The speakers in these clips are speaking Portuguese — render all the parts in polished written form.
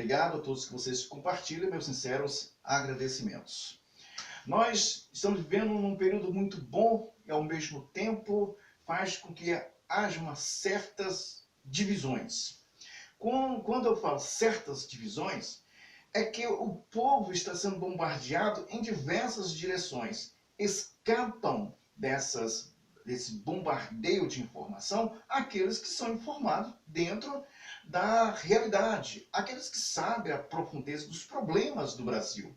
obrigado a todos que vocês compartilham, meus sinceros agradecimentos. Nós estamos vivendo num período muito bom e, ao mesmo tempo, faz com que haja umas certas divisões. Quando eu falo certas divisões, é que o povo está sendo bombardeado em diversas direções. Escapam desse bombardeio de informação aqueles que são informados dentro da realidade, aqueles que sabem a profundeza dos problemas do Brasil.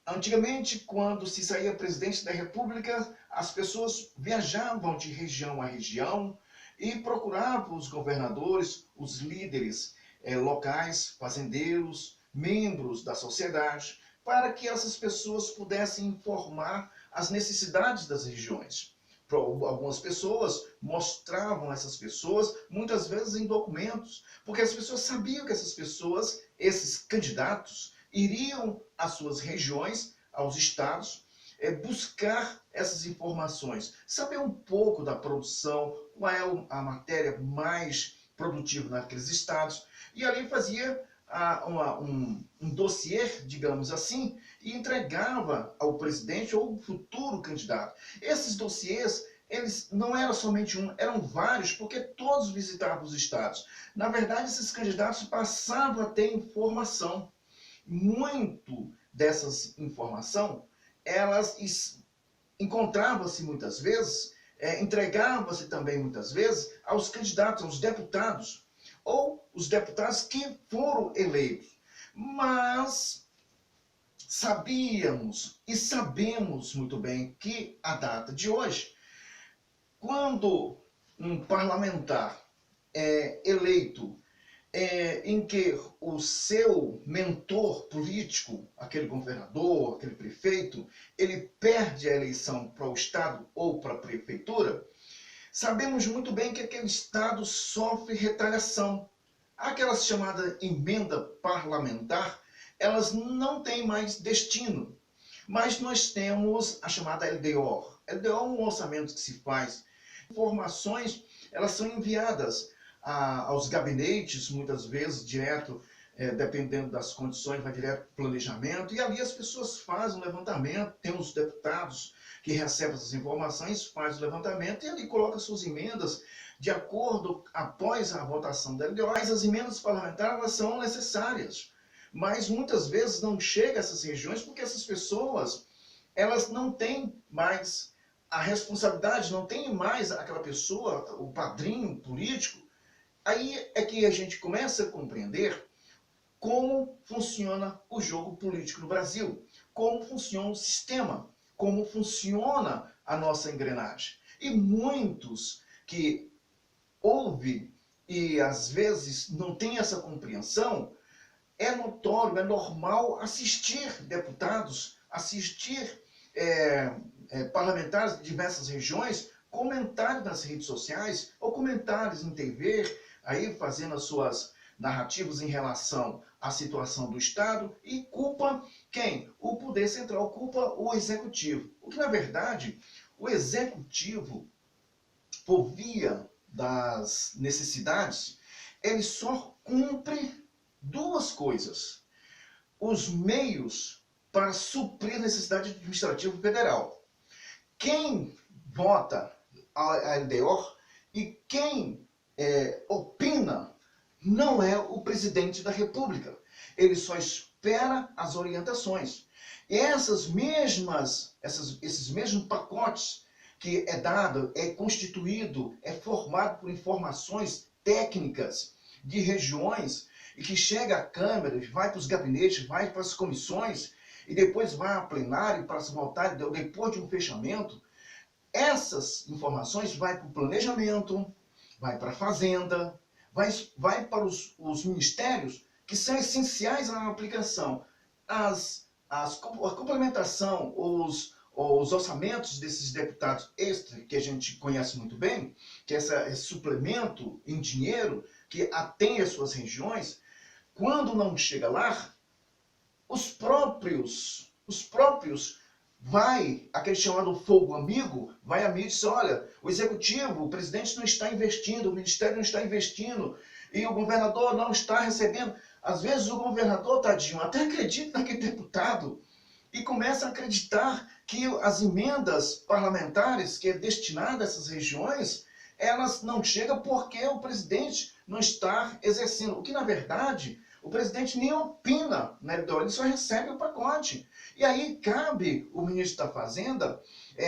Antigamente, quando se saía presidente da República, as pessoas viajavam de região a região e procuravam os governadores, os líderes locais, fazendeiros, membros da sociedade, para que essas pessoas pudessem informar as necessidades das regiões. Algumas pessoas mostravam essas pessoas, muitas vezes em documentos, porque as pessoas sabiam que essas pessoas, esses candidatos, iriam às suas regiões, aos estados, buscar essas informações, saber um pouco da produção, qual é a matéria mais produtiva naqueles estados, e ali fazia um dossiê, digamos assim, e entregava ao presidente ou futuro candidato. Esses dossiês, eles não eram somente um, eram vários, porque todos visitavam os estados. Na verdade, esses candidatos passavam a ter informação. Muito dessas informações, elas encontravam-se muitas vezes, entregavam-se também muitas vezes aos candidatos, aos deputados, ou os deputados que foram eleitos. Mas sabíamos e sabemos muito bem que a data de hoje, quando um parlamentar é eleito, em que o seu mentor político, aquele governador, aquele prefeito, ele perde a eleição para o estado ou para a prefeitura, sabemos muito bem que aquele estado sofre retaliação. Aquela chamada emenda parlamentar, elas não têm mais destino. Mas nós temos a chamada LDO. LDO é um orçamento que se faz. Informações, elas são enviadas aos gabinetes, muitas vezes, direto, dependendo das condições, vai direto para o planejamento, e ali as pessoas fazem o levantamento, tem os deputados que recebem essas informações, fazem o levantamento, e ali colocam suas emendas de acordo, após a votação da LDO. Mas as emendas parlamentares, elas são necessárias, mas muitas vezes não chega a essas regiões, porque essas pessoas, elas não têm mais a responsabilidade, não tem mais aquela pessoa, o padrinho político. Aí é que a gente começa a compreender como funciona o jogo político no Brasil, como funciona o sistema, como funciona a nossa engrenagem. E muitos que ouvem e às vezes não têm essa compreensão, é notório, é normal assistir deputados, assistir parlamentares de diversas regiões, comentários nas redes sociais ou comentários em TV, aí fazendo as suas narrativas em relação à situação do Estado, e culpa quem? O poder central, culpa o Executivo. O que, na verdade, o Executivo, por via das necessidades, ele só cumpre duas coisas: os meios para suprir a necessidade administrativa federal. Quem vota a LDO e quem opina não é o presidente da República. Ele só espera as orientações. E esses mesmos pacotes que é dado, é constituído, é formado por informações técnicas de regiões e que chega à Câmara, vai para os gabinetes, vai para as comissões e depois vai a plenário para se votar depois de um fechamento. Essas informações vai para o planejamento, vai para a fazenda, vai para os ministérios que são essenciais à aplicação. A complementação, os orçamentos desses deputados extra, que a gente conhece muito bem, que esse suplemento em dinheiro que atende às suas regiões, quando não chega lá, os próprios vai, aquele chamado fogo amigo, vai a mídia e diz: olha, o executivo, o presidente não está investindo, o ministério não está investindo, e o governador não está recebendo. Às vezes o governador, tadinho, até acredita naquele deputado e começa a acreditar que as emendas parlamentares que é destinada a essas regiões, elas não chegam porque o presidente não está exercendo. O que, na verdade, o presidente nem opina, né? Ele só recebe o pacote. E aí cabe o ministro da Fazenda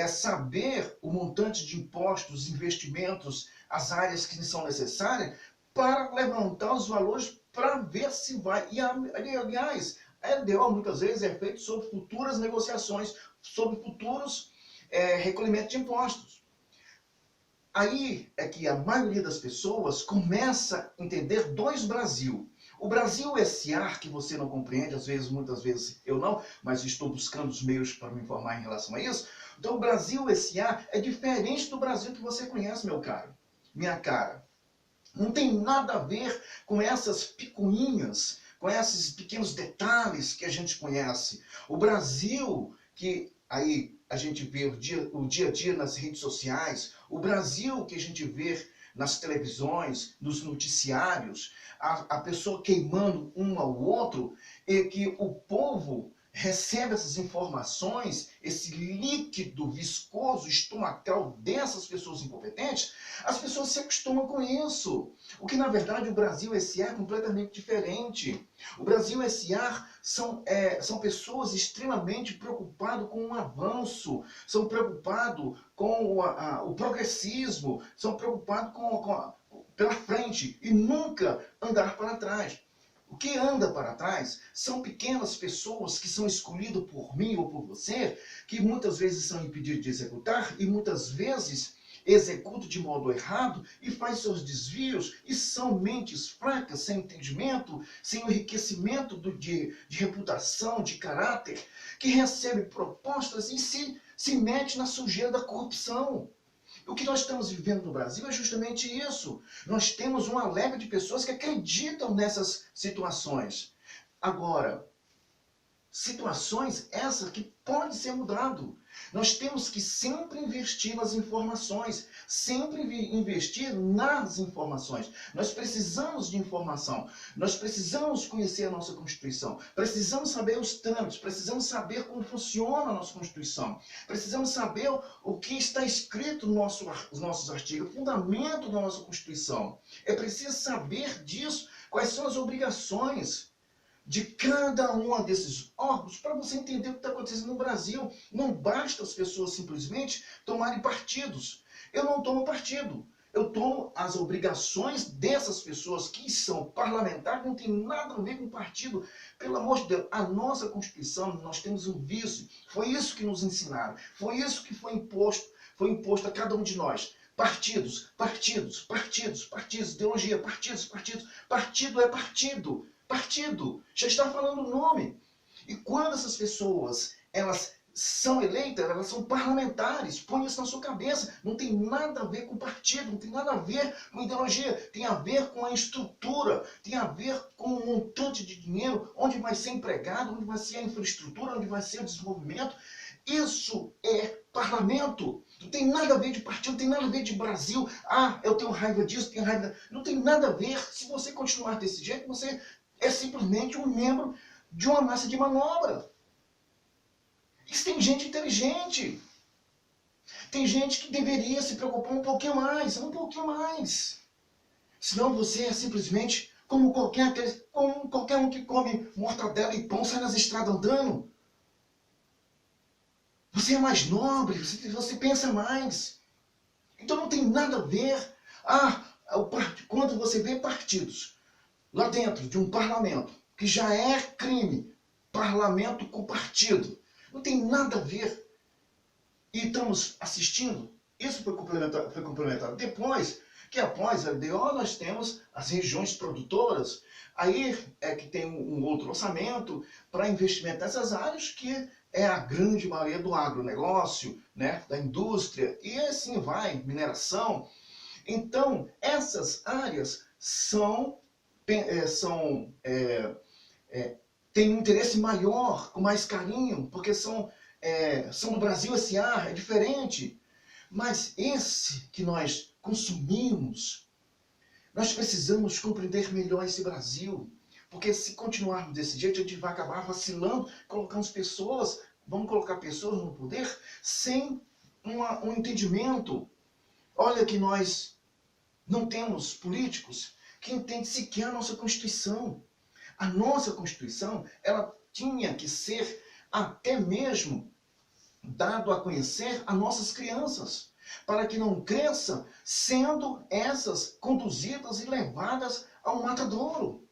saber o montante de impostos, investimentos, as áreas que são necessárias para levantar os valores para ver se vai. E, aliás, a LDO muitas vezes é feita sobre futuras negociações, sobre futuros recolhimentos de impostos. Aí é que a maioria das pessoas começa a entender dois Brasil. O Brasil S.A., que você não compreende, às vezes, muitas vezes eu não, mas estou buscando os meios para me informar em relação a isso. Então, o Brasil S.A. é diferente do Brasil que você conhece, meu caro, minha cara. Não tem nada a ver com essas picuinhas, com esses pequenos detalhes que a gente conhece. O Brasil, que aí a gente vê o dia a dia nas redes sociais, o Brasil que a gente vê nas televisões, nos noticiários, a pessoa queimando um ao outro, e que o povo recebe essas informações, esse líquido viscoso estomacal dessas pessoas incompetentes, as pessoas se acostumam com isso. O que, na verdade, o Brasil S.A. é completamente diferente. O Brasil S.A. são pessoas extremamente preocupadas com o avanço, são preocupados com o progressismo, são preocupados pela frente e nunca andar para trás. O que anda para trás são pequenas pessoas que são escolhidas por mim ou por você, que muitas vezes são impedidas de executar e muitas vezes executam de modo errado e faz seus desvios e são mentes fracas, sem entendimento, sem o enriquecimento de reputação, de caráter, que recebe propostas e se mete na sujeira da corrupção. O que nós estamos vivendo no Brasil é justamente isso. Nós temos uma leva de pessoas que acreditam nessas situações. Agora, situações essas que podem ser mudado. Nós temos que sempre investir nas informações, sempre investir nas informações. Nós precisamos de informação, nós precisamos conhecer a nossa Constituição, precisamos saber os trâmites, precisamos saber como funciona a nossa Constituição, precisamos saber o que está escrito nos nossos artigos, o fundamento da nossa Constituição. É preciso saber disso, quais são as obrigações de cada um desses órgãos para você entender o que está acontecendo no Brasil. Não basta as pessoas simplesmente tomarem partidos. Eu não tomo partido. Eu tomo as obrigações dessas pessoas que são parlamentares, não tem nada a ver com partido. Pelo amor de Deus, a nossa Constituição, nós temos um vício. Foi isso que nos ensinaram. Foi isso que foi imposto a cada um de nós. Partidos, partidos, partidos, partidos, ideologia, partidos, partidos. Partido é partido. Partido, já está falando o nome. E quando essas pessoas, elas são eleitas, elas são parlamentares, põe isso na sua cabeça. Não tem nada a ver com partido, não tem nada a ver com ideologia, tem a ver com a estrutura, tem a ver com um montante de dinheiro, onde vai ser empregado, onde vai ser a infraestrutura, onde vai ser o desenvolvimento. Isso é parlamento. Não tem nada a ver de partido, não tem nada a ver de Brasil. Ah, eu tenho raiva disso, tenho raiva... Não tem nada a ver. Se você continuar desse jeito, você é simplesmente um membro de uma massa de manobra. Isso tem gente inteligente. Tem gente que deveria se preocupar um pouquinho mais, um pouquinho mais. Senão você é simplesmente como qualquer um que come mortadela e pão, sai nas estradas andando. Você é mais nobre, você pensa mais. Então não tem nada a ver. Quando você vê partidos lá dentro de um parlamento, que já é crime, parlamento com partido, não tem nada a ver. E estamos assistindo, isso foi complementado. Depois, que após a LDO, nós temos as regiões produtoras, aí é que tem um outro orçamento para investimento nessas áreas, que é a grande maioria do agronegócio, né, da indústria, e assim vai, mineração. Então, essas áreas têm um interesse maior, com mais carinho, porque são do Brasil S.A., é diferente. Mas esse que nós consumimos, nós precisamos compreender melhor esse Brasil. Porque se continuarmos desse jeito, a gente vai acabar vacilando, vamos colocar pessoas no poder sem um entendimento. Olha que nós não temos políticos que entendem sequer a nossa Constituição. A nossa Constituição, ela tinha que ser até mesmo dado a conhecer a nossas crianças, para que não cresçam sendo essas conduzidas e levadas ao matadouro.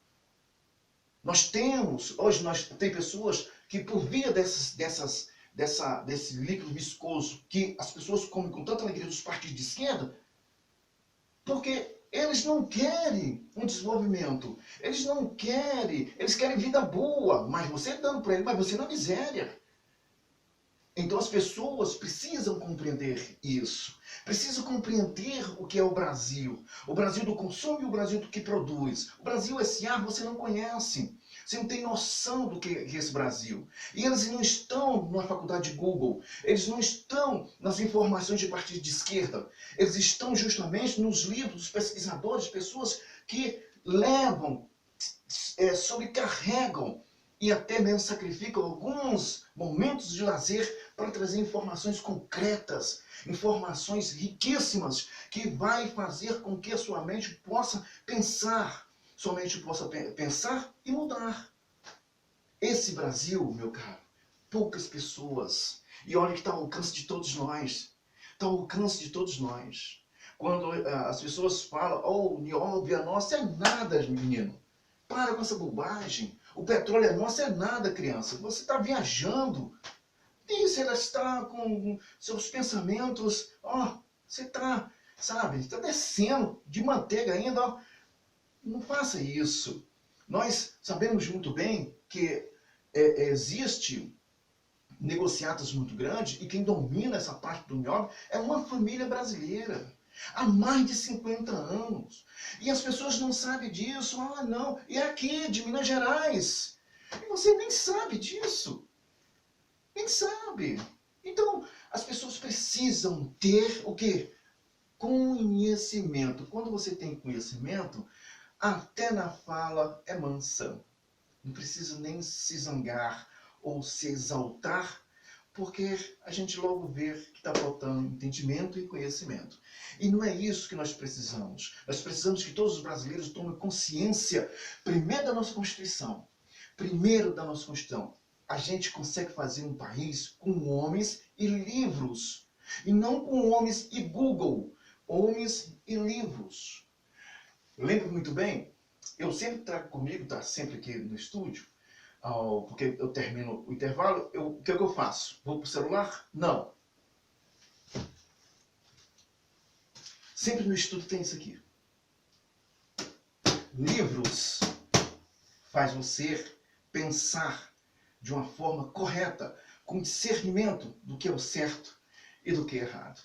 Hoje tem pessoas que por via desse líquido viscoso que as pessoas comem com tanta alegria dos partidos de esquerda, porque eles não querem um desenvolvimento, eles querem vida boa, mas você dando para ele, mas você na miséria. Então as pessoas precisam compreender isso. Precisam compreender o que é o Brasil do consumo e o Brasil do que produz. O Brasil S.A. você não conhece. Você não tem noção do que é esse Brasil. E eles não estão na faculdade de Google. Eles não estão nas informações de partido de esquerda. Eles estão justamente nos livros dos pesquisadores, pessoas que levam, sobrecarregam e até mesmo sacrificam alguns momentos de lazer para trazer informações concretas, informações riquíssimas, que vai fazer com que a sua mente possa pensar, pensar e mudar. Esse Brasil, meu caro, poucas pessoas, e olha que está ao alcance de todos nós, está ao alcance de todos nós. Quando as pessoas falam, oh, nióbio é nossa, é nada, menino. Para com essa bobagem. O petróleo é nosso, é nada, criança. Você está viajando. E você está com seus pensamentos, você está, está descendo de manteiga ainda. Não faça isso. Nós sabemos muito bem que existe negociatas muito grandes e quem domina essa parte do nióbio é uma família brasileira. Há mais de 50 anos. E as pessoas não sabem disso. Não. E é aqui, de Minas Gerais. E você nem sabe disso. Nem sabe. Então, as pessoas precisam ter o quê? Conhecimento. Quando você tem conhecimento, até na fala é mansa. Não precisa nem se zangar ou se exaltar, porque a gente logo vê que está faltando entendimento e conhecimento. E não é isso que nós precisamos. Nós precisamos que todos os brasileiros tomem consciência, primeiro da nossa Constituição. Primeiro da nossa Constituição. A gente consegue fazer um país com homens e livros. E não com homens e Google. Homens e livros. Eu lembro muito bem, eu sempre trago comigo, está sempre aqui no estúdio, porque eu termino o intervalo, o que eu faço? Vou para o celular? Não. Sempre no estudo tem isso aqui. Livros faz você pensar de uma forma correta, com discernimento do que é o certo e do que é errado.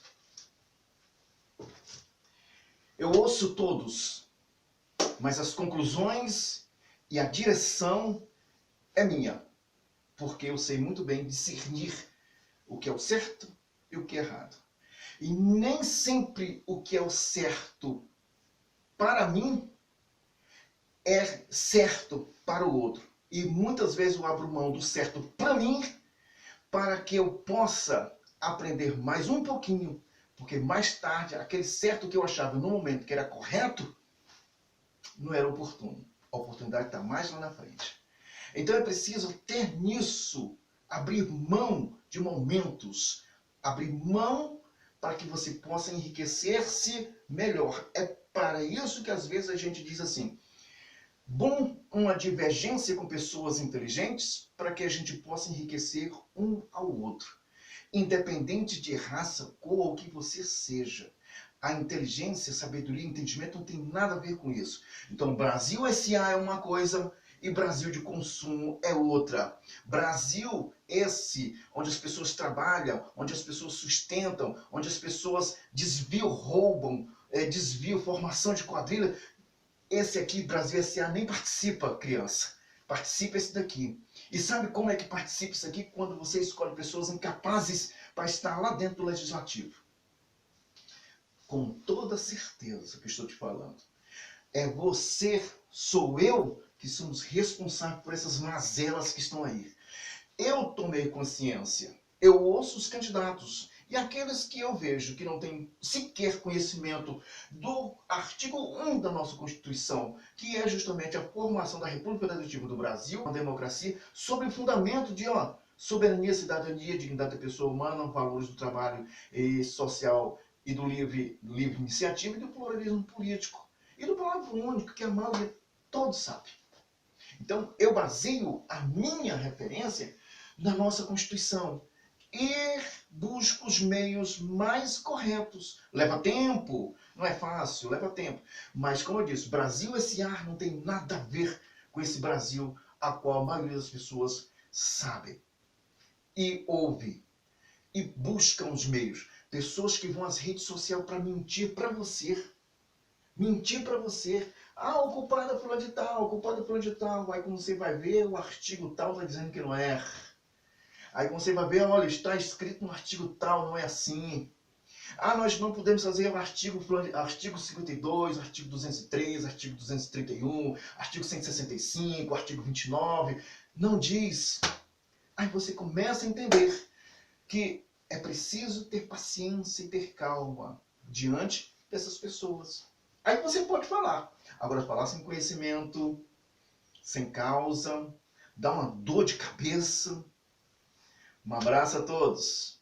Eu ouço todos, mas as conclusões e a direção é minha, porque eu sei muito bem discernir o que é o certo e o que é errado. E nem sempre o que é o certo para mim é certo para o outro. E muitas vezes eu abro mão do certo para mim, para que eu possa aprender mais um pouquinho, porque mais tarde aquele certo que eu achava no momento que era correto, não era oportuno. A oportunidade está mais lá na frente. Então é preciso ter nisso, abrir mão de momentos, abrir mão para que você possa enriquecer-se melhor. É para isso que às vezes a gente diz assim, bom uma divergência com pessoas inteligentes para que a gente possa enriquecer um ao outro. Independente de raça, cor ou o que você seja. A inteligência, sabedoria e entendimento não tem nada a ver com isso. Então, Brasil S.A. é uma coisa e Brasil de consumo é outra. Brasil esse, onde as pessoas trabalham, onde as pessoas sustentam, onde as pessoas desviam, roubam, desviam, formação de quadrilha. Esse aqui, Brasil S.A., nem participa, criança. Participa esse daqui. E sabe como é que participa isso aqui? Quando você escolhe pessoas incapazes para estar lá dentro do Legislativo. Com toda certeza que estou te falando. É você, sou eu, que somos responsáveis por essas mazelas que estão aí. Eu tomei consciência, eu ouço os candidatos e aqueles que eu vejo que não têm sequer conhecimento do artigo 1 da nossa Constituição, que é justamente a formação da República Federativa do Brasil, uma democracia, sobre o fundamento de soberania, cidadania, dignidade da pessoa humana, valores do trabalho social e do livre iniciativa e do pluralismo político. E do palavra único, que a maioria todos sabe. Então, eu baseio a minha referência na nossa Constituição e busco os meios mais corretos. Leva tempo, não é fácil, leva tempo. Mas, como eu disse, Brasil S.A. não tem nada a ver com esse Brasil a qual a maioria das pessoas sabe e ouve e buscam os meios. Pessoas que vão às redes sociais para mentir para você. Mentir para você. O culpado é fulano de tal, o culpado é fulano de tal. Aí quando você vai ver, o artigo tal está dizendo que não é. Aí quando você vai ver, olha, está escrito no artigo tal, não é assim. Nós não podemos fazer o artigo 52, artigo 203, artigo 231, artigo 165, artigo 29. Não diz. Aí você começa a entender que é preciso ter paciência e ter calma diante dessas pessoas. Aí você pode falar. Agora, falar sem conhecimento, sem causa, dá uma dor de cabeça. Um abraço a todos.